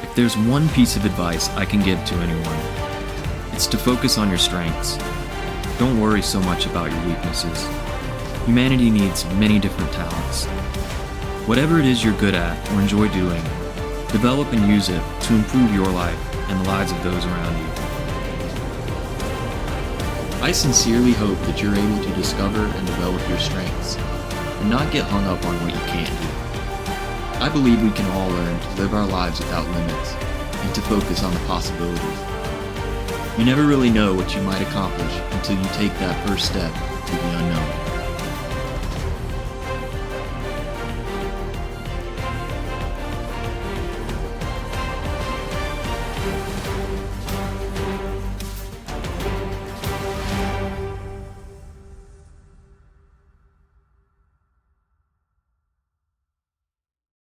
If there's one piece of advice I can give to anyone, it's to focus on your strengths. Don't worry so much about your weaknesses. Humanity needs many different talents. Whatever it is you're good at or enjoy doing, develop and use it to improve your life and the lives of those around you. I sincerely hope that you're able to discover and develop your strengths and not get hung up on what you can't do. I believe we can all learn to live our lives without limits and to focus on the possibilities. You never really know what you might accomplish until you take that first step to the unknown.